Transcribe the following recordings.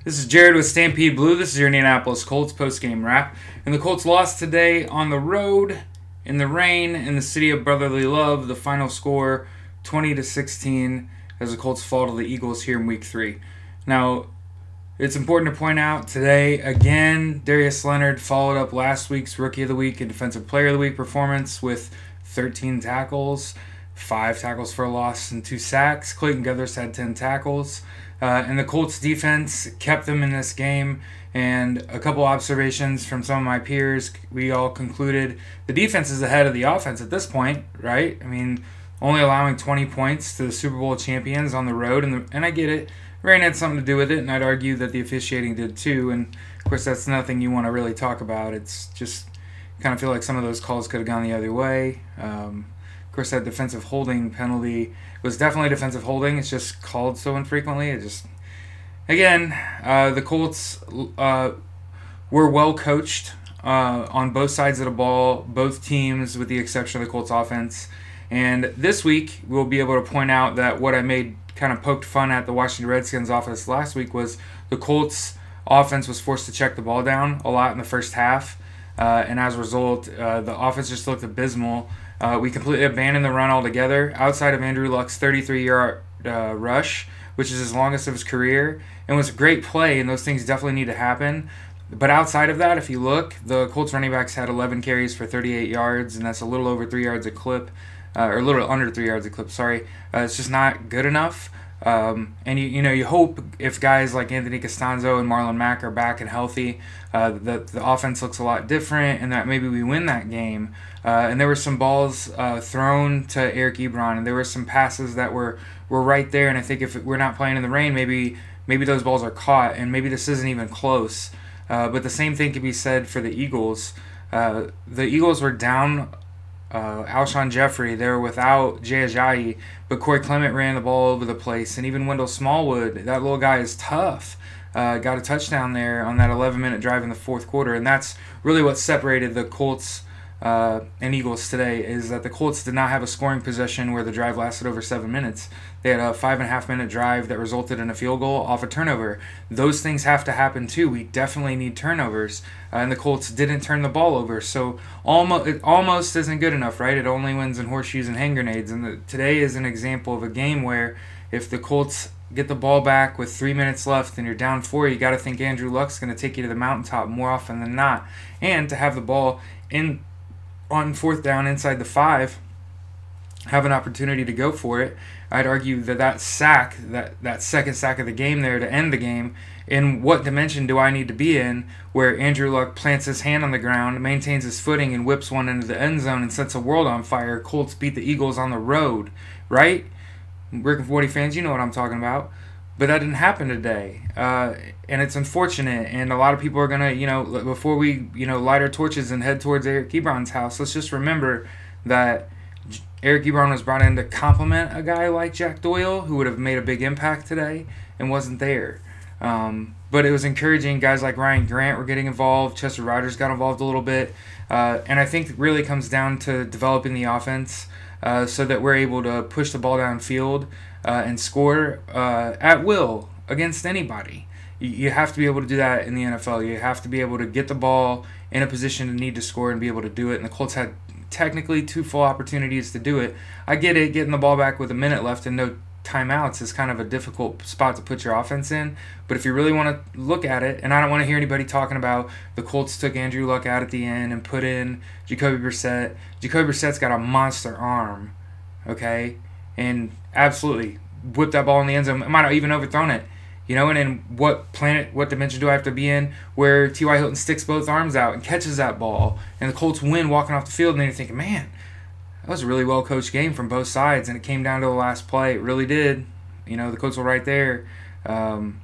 This is Jared with Stampede Blue. This is your Indianapolis Colts post-game wrap. And the Colts lost today on the road, in the rain, in the city of brotherly love. The final score, 20-16, as the Colts fall to the Eagles here in Week 3. Now, it's important to point out today, again, Darius Leonard followed up last week's Rookie of the Week and Defensive Player of the Week performance with 13 tackles, 5 tackles for a loss, and 2 sacks. Clayton Guthers had 10 tackles. And the Colts defense kept them in this game. And a couple observations from some of my peers, we all concluded the defense is ahead of the offense at this point, right? I mean, only allowing 20 points to the Super Bowl champions on the road. And I get it. Rain had something to do with it, and I'd argue that the officiating did too. And, of course, that's nothing you want to really talk about. It's just kind of feel like some of those calls could have gone the other way. Of course, that defensive holding penalty was definitely defensive holding. It's just called so infrequently. It just, again, the Colts were well coached on both sides of the ball, both teams with the exception of the Colts offense. And this week, we'll be able to point out that what I made kind of poked fun at the Washington Redskins offense last week was the Colts offense was forced to check the ball down a lot in the first half. And as a result, the offense just looked abysmal. We completely abandoned the run altogether outside of Andrew Luck's 33-yard rush, which is his longest of his career, and was a great play, and those things definitely need to happen. But outside of that, if you look, the Colts running backs had 11 carries for 38 yards, and that's a little over 3 yards a clip, or a little under 3 yards a clip, sorry. It's just not good enough. And you hope if guys like Anthony Costanzo and Marlon Mack are back and healthy, that the offense looks a lot different and that maybe we win that game. And there were some balls thrown to Eric Ebron, and there were some passes that were right there. And I think if we're not playing in the rain, maybe those balls are caught, and maybe this isn't even close. But the same thing could be said for the Eagles. The Eagles were down Alshon Jeffrey. They were without Jay Ajayi, but Corey Clement ran the ball over the place, and even Wendell Smallwood, that little guy is tough. Got a touchdown there on that 11-minute drive in the fourth quarter, and that's really what separated the Colts and Eagles today, is that the Colts did not have a scoring possession where the drive lasted over 7 minutes. They had a 5.5-minute drive that resulted in a field goal off a turnover. Those things have to happen too. We definitely need turnovers, and the Colts didn't turn the ball over. So it almost isn't good enough, right? It only wins in horseshoes and hand grenades. And today is an example of a game where if the Colts get the ball back with 3 minutes left and you're down 4, you got to think Andrew Luck's going to take you to the mountaintop more often than not. And to have the ball on fourth down inside the 5, have an opportunity to go for it. I'd argue that sack, that second sack of the game there to end the game, in what dimension do I need to be in where Andrew Luck plants his hand on the ground, maintains his footing, and whips one into the end zone and sets a world on fire? Colts beat the Eagles on the road, right? Rick and 40 fans, you know what I'm talking about. But that didn't happen today, and it's unfortunate. And a lot of people are going to, before we, light our torches and head towards Eric Ebron's house, let's just remember that Eric Ebron was brought in to complement a guy like Jack Doyle, who would have made a big impact today, and wasn't there. But it was encouraging. Guys like Ryan Grant were getting involved. Chester Rogers got involved a little bit. And I think it really comes down to developing the offense so that we're able to push the ball downfield and score at will against anybody. You have to be able to do that in the NFL. You have to be able to get the ball in a position to need to score and be able to do it. And the Colts had technically 2 full opportunities to do it. I get it, getting the ball back with a minute left and no timeouts is kind of a difficult spot to put your offense in. But if you really want to look at it, and I don't want to hear anybody talking about the Colts took Andrew Luck out at the end and put in Jacoby Brissett. Jacoby Brissett's got a monster arm, okay? And absolutely whip that ball in the end zone. Might not even overthrown it. And in what dimension do I have to be in where T.Y. Hilton sticks both arms out and catches that ball, and the Colts win walking off the field, and then you're thinking, man, that was a really well-coached game from both sides, and it came down to the last play. It really did. The Colts were right there. And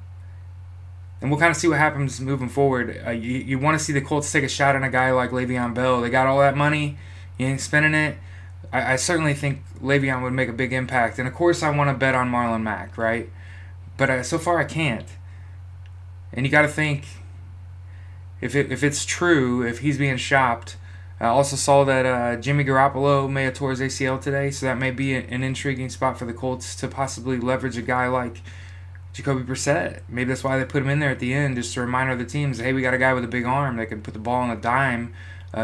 we'll kind of see what happens moving forward. You want to see the Colts take a shot on a guy like Le'Veon Bell. They got all that money. You ain't spending it. I certainly think Le'Veon would make a big impact. And, of course, I want to bet on Marlon Mack, right? But so far I can't. And you got to think, if it's true, if he's being shopped. I also saw that Jimmy Garoppolo may have tore his ACL today, so that may be an intriguing spot for the Colts to possibly leverage a guy like Jacoby Brissett. Maybe that's why they put him in there at the end, just to remind other teams, hey, we got a guy with a big arm that can put the ball on a dime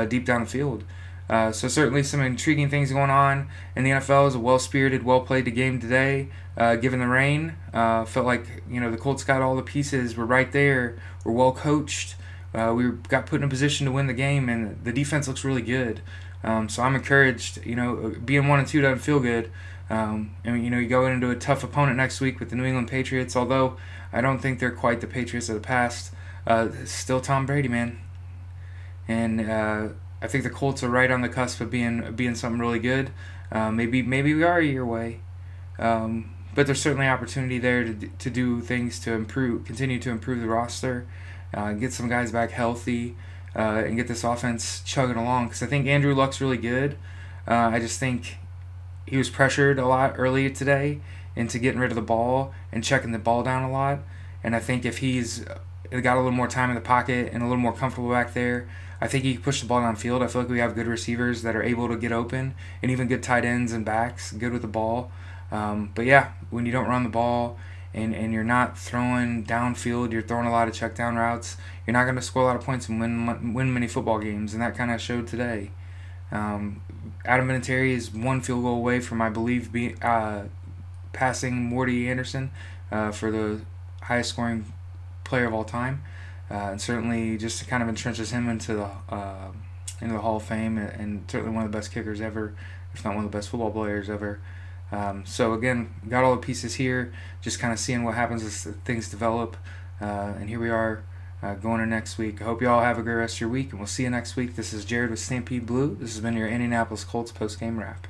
deep down the field. So certainly some intriguing things going on in the NFL. It was a well-spirited, well-played game today, given the rain. Felt like the Colts got all the pieces. We're right there. We're well coached. We got put in a position to win the game, and the defense looks really good. So I'm encouraged. Being 1-2 doesn't feel good. And you go into a tough opponent next week with the New England Patriots. Although I don't think they're quite the Patriots of the past. Still Tom Brady, man. And I think the Colts are right on the cusp of being something really good. Maybe we are a year away. But there's certainly opportunity there to do things to continue to improve the roster, get some guys back healthy, and get this offense chugging along. Because I think Andrew Luck's really good. I just think he was pressured a lot earlier today into getting rid of the ball and checking the ball down a lot. And I think if he's got a little more time in the pocket and a little more comfortable back there, I think he can push the ball downfield. I feel like we have good receivers that are able to get open, and even good tight ends and backs, good with the ball. But yeah, when you don't run the ball and you're not throwing downfield, you're throwing a lot of check down routes, you're not going to score a lot of points and win many football games, and that kind of showed today. Adam Vinatieri is one field goal away from, I believe, passing Morty Anderson for the highest scoring player of all time. And certainly just kind of entrenches him into the Hall of Fame, and certainly one of the best kickers ever, if not one of the best football players ever. So again, got all the pieces here, just kind of seeing what happens as things develop. And here we are going to next week. I hope you all have a great rest of your week, and we'll see you next week. This is Jared with Stampede Blue. This has been your Indianapolis Colts post-game wrap.